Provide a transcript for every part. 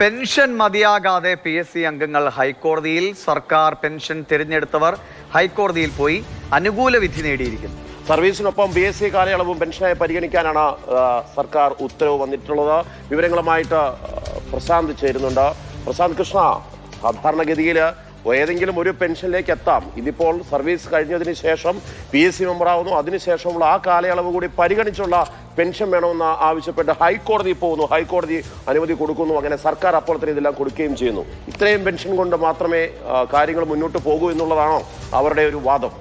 Pension മതിയാകാതെ PSC അംഗങ്ങൾ ഹൈക്കോടതിയിൽ. സർക്കാർ പെൻഷൻ തിരഞ്ഞെടുത്തവർ ഹൈക്കോടതിയിൽ പോയി അനുകൂല വിധി നേടിയിരിക്കുന്നു. സർവീസിനൊപ്പം PSC കാലയളവും പെൻഷനായി പരിഗണിക്കാനാണ് സർക്കാർ ഉത്തരവ് വന്നിട്ടുള്ളത്. വിവരങ്ങളുമായിട്ട് പ്രശാന്ത് ചേരുന്നുണ്ട്. പ്രശാന്ത് കൃഷ്ണ, സാധാരണഗതിയിൽ ഏതെങ്കിലും ഒരു പെൻഷനിലേക്ക് എത്താം. ഇതിപ്പോൾ സർവീസ് കഴിഞ്ഞതിന് ശേഷം PSC മെമ്പറാവുന്നു. അതിനുശേഷമുള്ള ആ കാലയളവ് കൂടി പരിഗണിച്ചുള്ള പെൻഷൻ വേണമെന്ന് ആവശ്യപ്പെട്ട് ഹൈക്കോടതി പോകുന്നു. ഹൈക്കോടതി അനുമതി കൊടുക്കുന്നു. അങ്ങനെ സർക്കാർ അപ്പോൾ തന്നെ ഇതെല്ലാം കൊടുക്കുകയും ചെയ്യുന്നു. ഇത്രയും പെൻഷൻ കൊണ്ട് മാത്രമേ കാര്യങ്ങൾ മുന്നോട്ട് പോകൂ എന്നുള്ളതാണോ അവരുടെ ഒരു വാദം?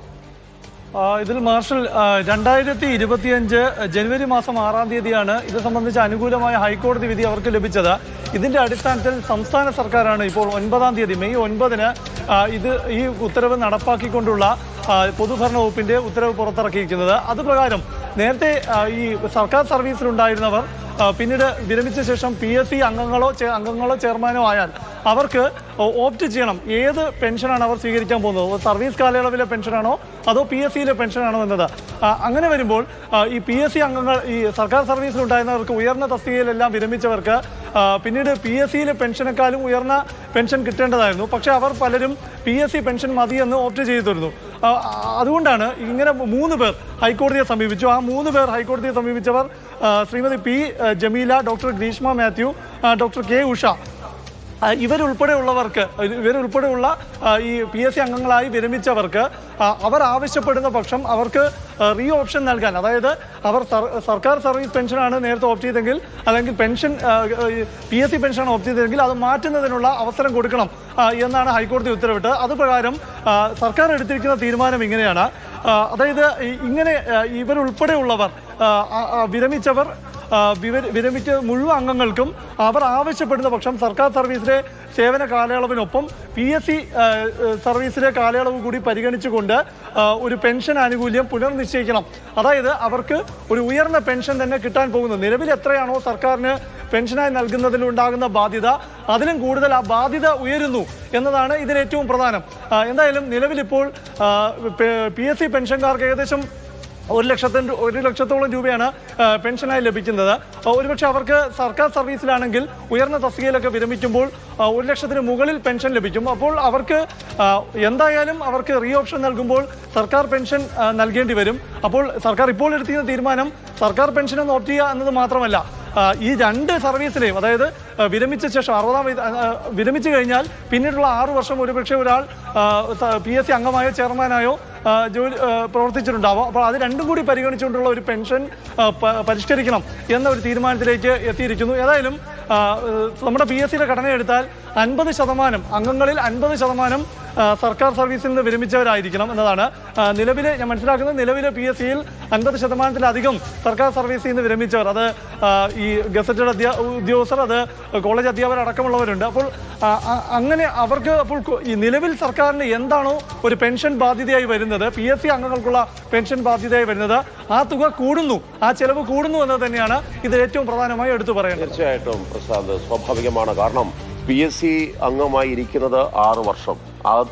ഇതിൽ മാർഷൽ 2025 ജനുവരി മാസം 6-ാം തീയതിയാണ് ഇത് സംബന്ധിച്ച് അനുകൂലമായ ഹൈക്കോടതി വിധി അവർക്ക് ലഭിച്ചത്. ഇതിന്റെ അടിസ്ഥാനത്തിൽ സംസ്ഥാന സർക്കാരാണ് ഇപ്പോൾ 9-ാം തീയതി മെയ് 9-ന് ഈ ഉത്തരവ് നടപ്പാക്കിക്കൊണ്ടുള്ള പൊതുഭരണ വകുപ്പിന്റെ ഉത്തരവ് പുറത്തിറക്കിയിരിക്കുന്നത്. അതുപ്രകാരം നേരത്തെ ഈ സർക്കാർ സർവീസിലുണ്ടായിരുന്നവർ പിന്നീട് വിരമിച്ച ശേഷം PSC അംഗങ്ങളോ ചെയർമാനോ ആയാൽ അവർക്ക് ഓപ്റ്റ് ചെയ്യണം ഏത് പെൻഷനാണ് അവർ സ്വീകരിക്കാൻ പോകുന്നത്. സർവീസ് കാലയളവിലെ പെൻഷനാണോ അതോ PSCയിലെ പെൻഷനാണോ എന്നത്. അങ്ങനെ വരുമ്പോൾ ഈ PSC അംഗങ്ങൾ, ഈ സർക്കാർ സർവീസിലുണ്ടായിരുന്നവർക്ക്, ഉയർന്ന തസ്തികയിലെല്ലാം വിരമിച്ചവർക്ക് പിന്നീട് PSCയിലെ പെൻഷനേക്കാളും ഉയർന്ന പെൻഷൻ കിട്ടേണ്ടതായിരുന്നു. പക്ഷേ അവർ പലരും PSC പെൻഷൻ മതിയെന്ന് ഓപ്റ്റ് ചെയ്തിരുന്നു. അതുകൊണ്ടാണ് ഇങ്ങനെ 3 പേർ ഹൈക്കോടതിയെ സമീപിച്ചു. ആ 3 പേർ ഹൈക്കോടതിയെ സമീപിച്ചവർ Shrimati P. Jameela, doctor Greeshma Mathew, doctor K. Usha, ഇവരുൾപ്പെടെയുള്ള ഈ PSC അംഗങ്ങളായി വിരമിച്ചവർക്ക് അവർ ആവശ്യപ്പെടുന്ന പക്ഷം അവർക്ക് റീ ഓപ്ഷൻ നൽകാൻ, അതായത് അവർ സർക്കാർ സർവീസ് പെൻഷനാണ് നേരത്തെ ഓപ്റ്റ് ചെയ്തെങ്കിൽ, അല്ലെങ്കിൽ പെൻഷൻ PSC പെൻഷനാണ് ഓപ്റ്റ് ചെയ്തതെങ്കിൽ അത് മാറ്റുന്നതിനുള്ള അവസരം കൊടുക്കണം എന്നാണ് ഹൈക്കോടതി ഉത്തരവിട്ട്. അതുപ്രകാരം സർക്കാർ എടുത്തിരിക്കുന്ന തീരുമാനം ഇങ്ങനെയാണ്. അതായത് ഇങ്ങനെ ഇവരുൾപ്പെടെയുള്ളവർ വിരമിച്ചവർ വിരമിച്ച മുഴുവൻ അംഗങ്ങൾക്കും അവർ ആവശ്യപ്പെടുന്ന പക്ഷം സർക്കാർ സർവീസിലെ സേവന കാലയളവിനൊപ്പം PSC സർവീസിലെ കാലയളവ് കൂടി പരിഗണിച്ചുകൊണ്ട് ഒരു പെൻഷൻ ആനുകൂല്യം പുനർനിശ്ചയിക്കണം. അതായത് അവർക്ക് ഒരു ഉയർന്ന പെൻഷൻ തന്നെ കിട്ടാൻ പോകുന്നത്. നിലവിൽ എത്രയാണോ സർക്കാരിന് പെൻഷനായി നൽകുന്നതിലുണ്ടാകുന്ന ബാധ്യത, അതിലും കൂടുതൽ ആ ബാധ്യത ഉയരുന്നു എന്നതാണ് ഇതിലേറ്റവും പ്രധാനം. എന്തായാലും നിലവിലിപ്പോൾ PSC പെൻഷൻകാർക്ക് ഏകദേശം 1 ലക്ഷത്തോളം രൂപയാണ് പെൻഷനായി ലഭിക്കുന്നത്. ഒരുപക്ഷെ അവർക്ക് സർക്കാർ സർവീസിലാണെങ്കിൽ ഉയർന്ന തസ്തികയിലൊക്കെ വിരമിക്കുമ്പോൾ 1 ലക്ഷത്തിന് മുകളിൽ പെൻഷൻ ലഭിക്കും. അപ്പോൾ അവർക്ക് എന്തായാലും അവർക്ക് റീ ഓപ്ഷൻ നൽകുമ്പോൾ സർക്കാർ പെൻഷൻ നൽകേണ്ടി വരും. അപ്പോൾ സർക്കാർ ഇപ്പോൾ എടുത്തിരുന്ന തീരുമാനം സർക്കാർ പെൻഷനൊന്നും ഓപ്റ്റ് ചെയ്യുക എന്നത് മാത്രമല്ല, ഈ 2 സർവീസിലെയും, അതായത് വിരമിച്ച ശേഷം 60-ാം വിരമിച്ചു കഴിഞ്ഞാൽ പിന്നീടുള്ള 6 വർഷം ഒരുപക്ഷെ ഒരാൾ PSC അംഗമായോ ചെയർമാനായോ ജോലി പ്രവർത്തിച്ചിട്ടുണ്ടാവും. അപ്പോൾ അത് രണ്ടും കൂടി പരിഗണിച്ചുകൊണ്ടുള്ള ഒരു പെൻഷൻ പരിഷ്കരിക്കണം എന്ന ഒരു തീരുമാനത്തിലേക്ക് എത്തിയിരിക്കുന്നു. ഏതായാലും നമ്മുടെ PSCയുടെ ഘടന എടുത്താൽ 50% അംഗങ്ങളിൽ 50% സർക്കാർ സർവീസിൽ നിന്ന് വിരമിച്ചവരായിരിക്കണം എന്നതാണ് നിലവിലെ ഞാൻ മനസ്സിലാക്കുന്നത്. നിലവിലെ PSCയിൽ 50%-ലധികം സർക്കാർ സർവീസിൽ നിന്ന് വിരമിച്ചവർ, അത് ഈ ഗസറ്റഡ് ഉദ്യോഗസ്ഥർ, അത് കോളേജ് അധ്യാപകരടക്കമുള്ളവരുണ്ട്. അപ്പോൾ അങ്ങനെ അവർക്ക് അപ്പോൾ ഈ നിലവിൽ സർക്കാരിന് എന്താണോ ഒരു പെൻഷൻ ബാധ്യതയായി വരുന്നത്, PSC അംഗങ്ങൾക്കുള്ള പെൻഷൻ ബാധ്യതയായി വരുന്നത്, ആ തുക കൂടുന്നു, ആ ചെലവ് കൂടുന്നു എന്നത് തന്നെയാണ് ഇത് ഏറ്റവും പ്രധാനമായി എടുത്തു പറയേണ്ടത്. തീർച്ചയായിട്ടും പ്രശാന്ത്, സ്വാഭാവികമാണ്. കാരണം PSC അംഗമായി ഇരിക്കുന്നത് 6 വർഷം,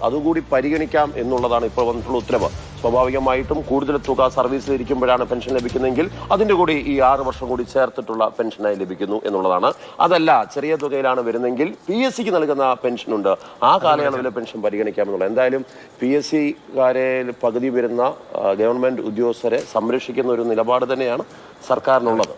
അതുകൂടി പരിഗണിക്കാം എന്നുള്ളതാണ് ഇപ്പോൾ വന്നിട്ടുള്ള ഉത്തരവ്. സ്വാഭാവികമായിട്ടും കൂടുതൽ തുക സർവീസിലിരിക്കുമ്പോഴാണ് പെൻഷൻ ലഭിക്കുന്നതെങ്കിൽ അതിൻ്റെ കൂടി ഈ 6 വർഷം കൂടി ചേർത്തിട്ടുള്ള പെൻഷനായി ലഭിക്കുന്നു എന്നുള്ളതാണ്. അതല്ല, ചെറിയ തുകയിലാണ് വരുന്നെങ്കിൽ PSCക്ക് നൽകുന്ന പെൻഷനുണ്ട്, ആ കാലയളവിലെ പെൻഷൻ പരിഗണിക്കാമെന്നുള്ളത്. എന്തായാലും PSCക്കാരെ പകുതി വരുന്ന ഗവൺമെൻറ് ഉദ്യോഗസ്ഥരെ സംരക്ഷിക്കുന്ന ഒരു നിലപാട് തന്നെയാണ് സർക്കാരിനുള്ളത്.